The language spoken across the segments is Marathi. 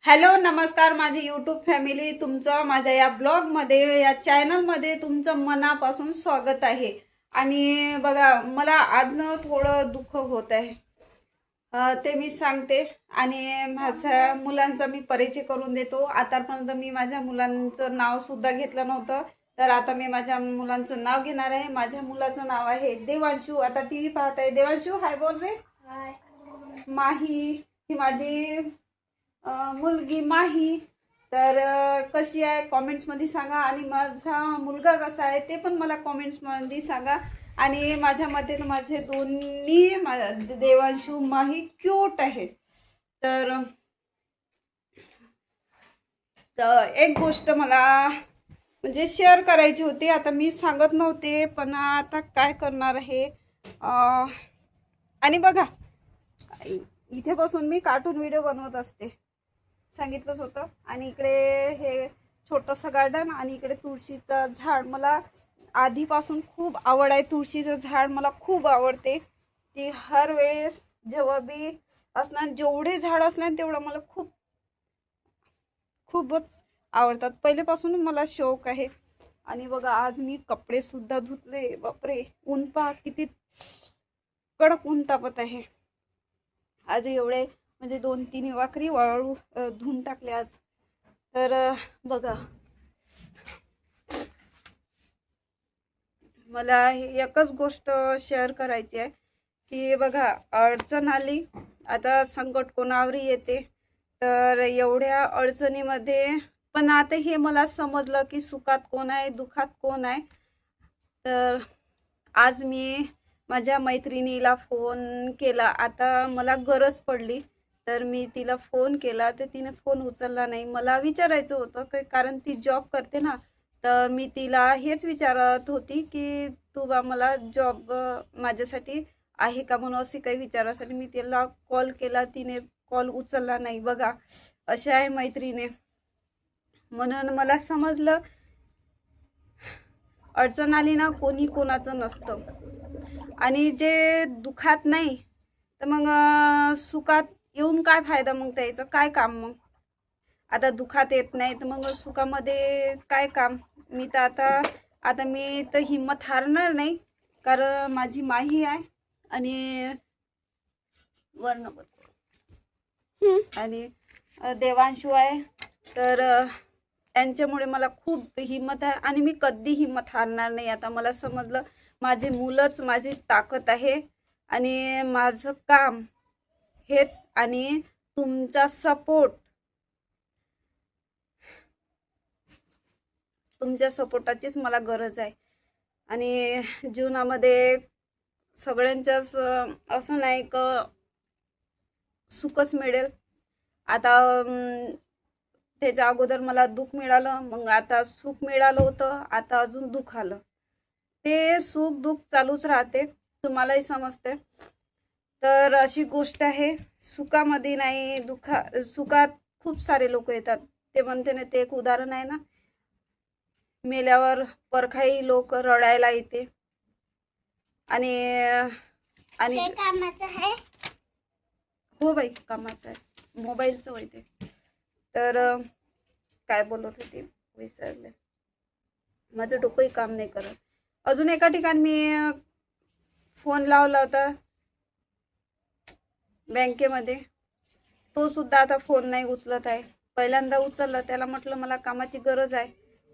हॅलो नमस्कार माझी यूट्यूब फॅमिली, तुमचं माझ्या या ब्लॉगमध्ये या चॅनलमध्ये तुमचं मनापासून स्वागत आहे. आणि बघा, मला आज ना थोडं दुःख होत आहे. ते मी सांगते आणि माझ्या मुलांचा मी परिचय करून देतो. आतापर्यंत मी माझ्या मुलांचं नाव सुद्धा घेतलं नव्हतं, तर आता मी माझ्या मुलांचं नाव घेणार आहे. माझ्या मुलाचं नाव आहे देवांशू. आता टीव्ही पाहत आहे. देवांशू हाय बोल रे. हाय. माही ही माझी मुलगी माही. तर कशी आहे कॉमेंट्समध्ये सांगा. आणि माझा मुलगा कसा आहे ते पण मला कॉमेंट्समध्ये सांगा. आणि माझ्या मते माझे दोन्ही देवांशू माही क्यूट आहेत. तर एक गोष्ट मला म्हणजे शेअर करायची होती. आता मी सांगत नव्हते, पण आता काय करणार आहे. आणि बघा, इथे बसून मी कार्टून व्हिडिओ बनवत असते, सांगितलंच होतं. आणि इकडे हे छोटंसं गार्डन आणि इकडे तुळशीचं झाड. मला आधीपासून खूप आवड आहे. तुळशीचं झाड मला खूप आवडते. ती हर वेळेस जेव्हा बी असणार, जेवढे झाड असणार तेवढं मला खूपच आवडतात. पहिलेपासून मला शौक आहे. आणि बघा, आज मी कपडे सुद्धा धुतले. बापरे, ऊन पहा किती कडक ऊन तापत आहे. आज एवढे म्हणजे 2-3 वाकरी वाळू धुवून टाकले आज. तर बघा, मला एकच गोष्ट शेअर करायची आहे की बघा, अडचण आली, आता संकट कोणावरही येते. तर एवढ्या अडचणीमध्ये पण आता हे मला समजलं की सुखात कोण आहे, दुःखात कोण आहे. तर आज मी माझ्या मैत्रिणीला फोन केला. आता मला गरज पडली तर मी तिला फोन केला, तर तिने फोन उचलला नाही. मला विचारायचं होतं की कारण ती जॉब करते ना, तर मी तिला हेच विचारत होती की तू बा मला जॉब माझ्यासाठी आहे का म्हणून, अशी काही विचारासाठी मी तिला कॉल केला. तिने कॉल उचलला नाही. बघा, अशा आहे मैत्रिणी. म्हणून मला समजलं, अडचण आली ना कोणी कोणाचं नसतं. आणि जे दुखात नाही तर मग सुखात येऊन काय फायदा, मग त्याचं काय काम. मग आता दुखात येत नाही तर मग सुखामध्ये काय काम. मी तर आता मी तर हिंमत हारणार नाही, कारण माझी माही आहे आणि वर्ण आणि देवांशू आहे. तर त्यांच्यामुळे मला खूप हिंमत आहे आणि मी कधी हिंमत हारणार नाही. आता मला समजलं, माझे मुलंच माझी ताकद आहे आणि माझं काम हेच. आणि तुमचा सपोर्ट, तुमच्या सपोर्टाचीच मला गरज आहे. आणि जीवनामध्ये सगळ्यांच्याच असं नाही का सुखच मिळेल. आता त्याच्या अगोदर मला दुःख मिळालं, मग आता सुख मिळालं होतं, आता अजून दुःख आलं. ते सुख दुःख चालूच राहते, तुम्हालाही समजते. तर अशी गोष्ट आहे, सुखामध्ये नाही सुखात खूप सारे लोक येतात. ते म्हणते ना, ते एक उदाहरण आहे ना, मेल्यावर परखाई लोक रडायला येते. आणि आणि कामाचं आहे. हो बाई, कामाचं आहे, मोबाईलचं होय ते. तर काय बोलत होते विसरले. माझं डोकंही काम नाही करत. अजून एका ठिकाणी मी फोन लावला होता बँकेमध्ये, तो सुद्धा आता फोन नाही उचलत आहे. पहिल्यांदा उचलला, त्याला म्हटलं मला कामाची गरज आहे,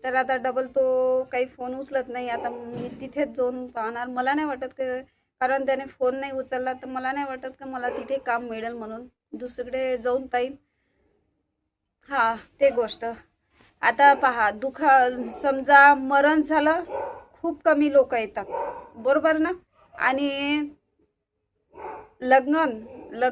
तर आता डबल तो काही फोन उचलत नाही. आता मी तिथेच जाऊन पाहणार. मला नाही वाटत की, कारण त्याने फोन नाही उचलला तर मला नाही वाटत की मला तिथे काम मिळेल, म्हणून दुसरीकडे जाऊन पाहीन. हां, ते गोष्ट. आता पहा, समजा मरण झालं, खूप कमी लोक येतात, बरोबर ना. आणि लग्न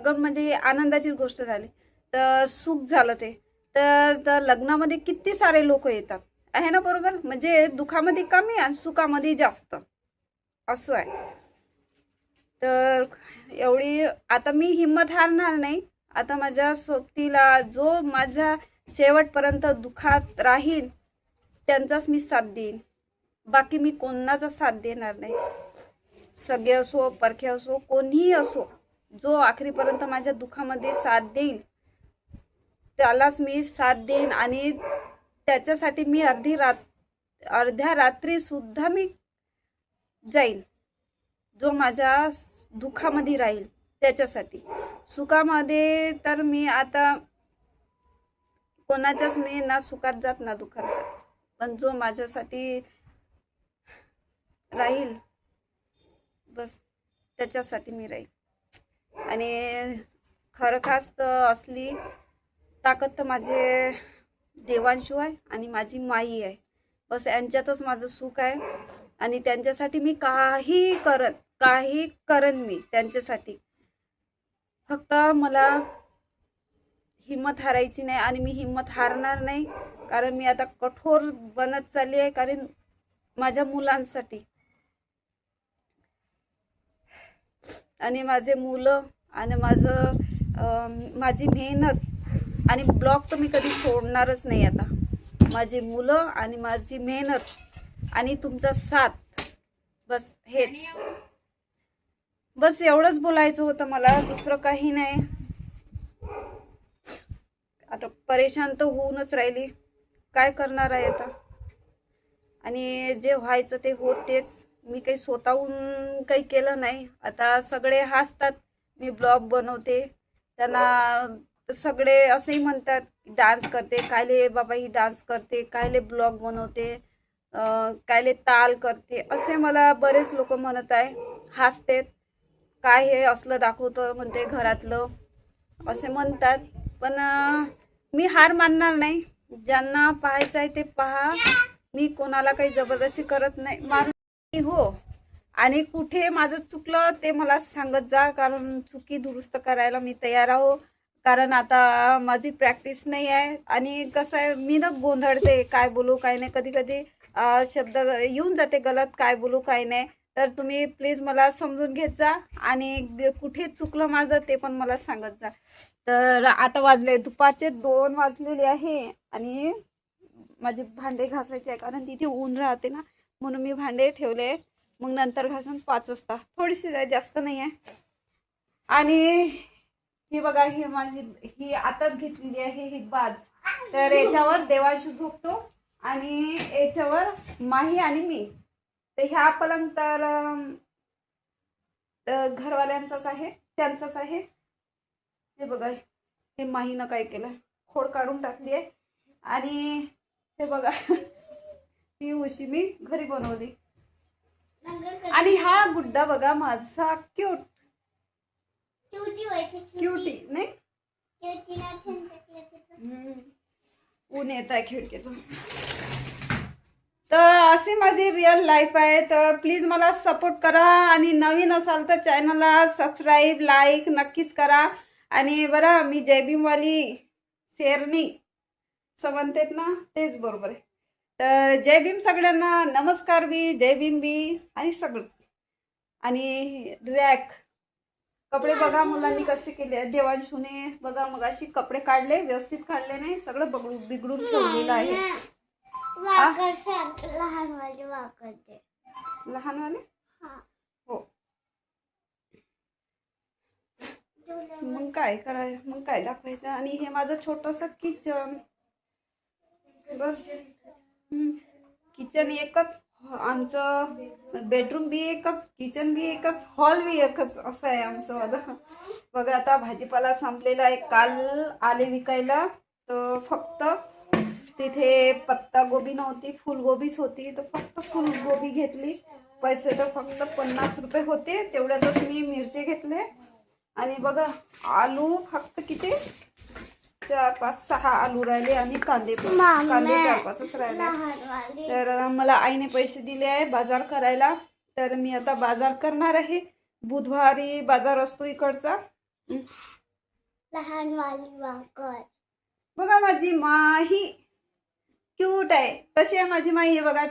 म्हणजे ही आनंदाची गोष्ट झाली. तर सुख झालं ते, तर लग्नामध्ये किती सारे लोक येतात, आहे ना, बरोबर. म्हणजे दुःखामध्ये कमी आणि सुखामध्ये जास्त, असं आहे. तर एवढी आता मी हिंमत हारणार नाही. आता माझ्या सोबतीला जो माझ्या शेवटपर्यंत दुःखात राहील त्यांचाच मी साथ देईन, बाकी मी कोणाचा साथ देणार नाही. सगळे असो, परखे असो, कोणीही असो, जो आखरीपर्यंत माझ्या दुःखामध्ये साथ देईल त्यालाच मी साथ देईन आणि त्याच्यासाठी मी अर्ध्या रात्रीसुद्धा मी जाईन. जो माझ्या दुःखामध्ये राहील त्याच्यासाठी. सुखामध्ये तर मी आता कोणाच्याच मी ना सुखात जात ना दुःखात जात, पण जो माझ्यासाठी राहील बस त्याच्यासाठी मी राहील. आणि खरं खास तर असली ताकद तर माझे देवांशू आहे आणि माझी माई आहे. बस यांच्यातच माझं सुख आहे आणि त्यांच्यासाठी मी काही करन मी त्यांच्यासाठी. फक्त मला हिम्मत हारायची नाही आणि मी हिम्मत हारणार नाही, कारण मी आता कठोर बनत चालली आहे. कारण माझ्या मुलांसाठी आणि माझे मुलं आणि माझी मेहनत आणि ब्लॉग तर मी कधी सोडणारच नाही. आता माझी मुलं आणि माझी मेहनत आणि तुमचा साथ, बस हेच, बस एवढंच बोलायचं होतं मला, दुसरं काही नाही. आता परेशान तर होऊनच राहिली, काय करणार आहे आता. आणि जे व्हायचं ते होतेच. मी काही स्वतःहून काही केलं नाही. आता सगळे हसतात मी ब्लॉग बनवते, त्यांना सगळे असंही म्हणतात डान्स करते, कायले बाबा ही डान्स करते, कायले ब्लॉग बनवते, कायले ताल करते, असे मला बरेच लोक म्हणत आहे, हसतेत. काय हे असलं दाखवतं म्हणते घरातलं, असे म्हणतात. पण मी हार मानणार नाही. ज्यांना पाहायचं आहे ते पहा. मी कोणाला काही जबरदस्ती करत नाही. हो, आणि कुठे माझं चुकलं ते मला सांगत जा, कारण चुकी दुरुस्त करायला मी तयार आहो. कारण आता माझी प्रॅक्टिस नाही आहे आणि कसं आहे, मी ना गोंधळते, काय बोलू काय नाही. कधी कधी शब्द येऊन जाते गलत, काय बोलू काय नाही. तर तुम्ही प्लीज मला समजून घेत जा आणि कुठे चुकलं माझं ते पण मला सांगत जा. तर आता वाजले दुपारचे 2 वाजलेले आहे आणि माझे भांडे घासायचे आहे, कारण तिथे ऊन राहते ना, म्हणून मी भांडे ठेवले. मग नंतर घासून 5 वाजता, थोडीशी जास्त नाही आहे. आणि ही बघा, ही ही आताच घेतलेली आहे ही बाज. तर याच्यावर देवांशू झोपतो आणि याच्यावर माही आणि मी. तर ह्या पलंग तर घरवाल्यांचाच आहे, त्यांचाच आहे. हे बघा, हे माहीनं काय केलं, खोड काढून टाकली आहे. आणि हे बघा, ती उशी मी घरी बनवली. आणि हा गुड्डा बघा माझा क्यूटी नाही, ऊन येत आहे खिडकीतून. तर असे माझी रिअल लाईफ आहे. तर प्लीज मला सपोर्ट करा आणि नवीन असाल तर चॅनलला सबस्क्राईब लाईक नक्कीच करा. आणि बरं, मी जयभीमवाली शेरणी समजतेत ना, तेच बरोबर आहे. तर जय भीम सगळ्यांना, नमस्कार बी, जय भीम बी आणि सगळंच. आणि रॅक कपडे बघा मुलांनी कसे केले. देवांशूने बघा मग अशी कपडे काढले, व्यवस्थित काढले नाही, सगळं बिघडून ठेवलेलं आहे. लहानवाले हो. मग काय करायचं, मग काय दाखवायचं. आणि हे माझं छोटंसं किचन, बस. किचन एकच, आमचं बेडरूम बी एकच, किचन बी एकच, हॉल बी एकच, असं आहे आमचं वालं. बघा आता भाजीपाला संपलेला आहे. काल आले विकायला, तर फक्त तिथे पत्ता गोबी नव्हती, फुलगोबीच होती. तर फक्त फुलगोबी घेतली. पैसे तर फक्त 50 रुपये होते, तेवढ्यातच मी मिरची घेतले. आणि बघा आलू फक्त किती 4-5-6 आलू राहिले आणि कांदे 4-5च राहिले. तर मला आईने पैसे दिले आहे बाजार करायला. तर मी आता बाजार करणार आहे. बुधवारी बाजार असतो इकडचा. बघा माझी माही क्यूट आहे. कशी आहे माझी माही, हे बघा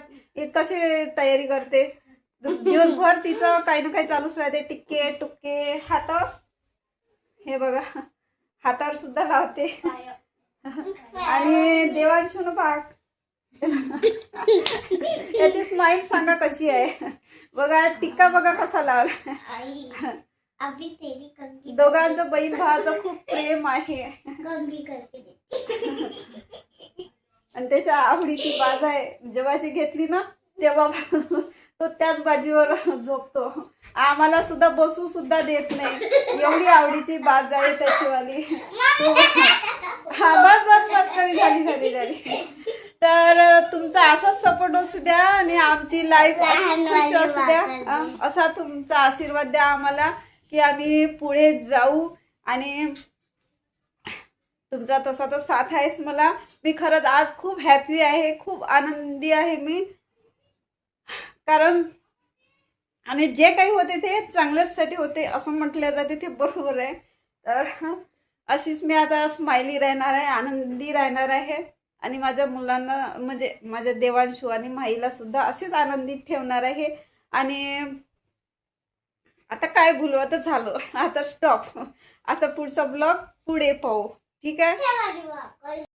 कसे तयारी करते. दिवसभर तिचं काही ना काही चालूच राहते, टिक्के टुक्के. हात हे बघा, हातावर सुद्धा लावते. आणि देवांशून पाक याची स्माईल सांगा कशी आहे. बघा टिक्का बघा कसा लावला. दोघांचं बहीण भावाचं खूप प्रेम आहे. आणि त्याच्या आवडीची बाज आहे, जेव्हाची घेतली ना तेव्हा तो त्याच बाजीवर झोपतो. आम्हाला सुद्धा बसू सुद्धा देत नाही, एवढी आवडीची बाज आहे त्याचीवाली. हा बस बस बस, कमी झाली. तर तुमचा असाच सपोर्ट असू द्या आणि आमची लाईफ खुश असू द्या. असा तुमचा आशीर्वाद द्या आम्हाला की आम्ही पुढे जाऊ. आणि तुमचा तसा तर साथ आहेच मला. मी खरंच आज खूप हॅपी आहे, खूप आनंदी आहे मी. कारण आणि जे काही होते ते चांगल्यासाठी होते असं म्हटलं जाते, ते बरोबर आहे. तर अशीच मी आता स्माइली राहणार आहे, आनंदी राहणार आहे. आणि माझ्या मुलांना म्हणजे माझ्या देवांशू आणि माईला सुद्धा असेच आनंदित ठेवणार आहे. आणि आता काय बोलू, आता झालं, आता स्टॉप. आता पुढचा ब्लॉग पुढे पाहू, ठीक आहे.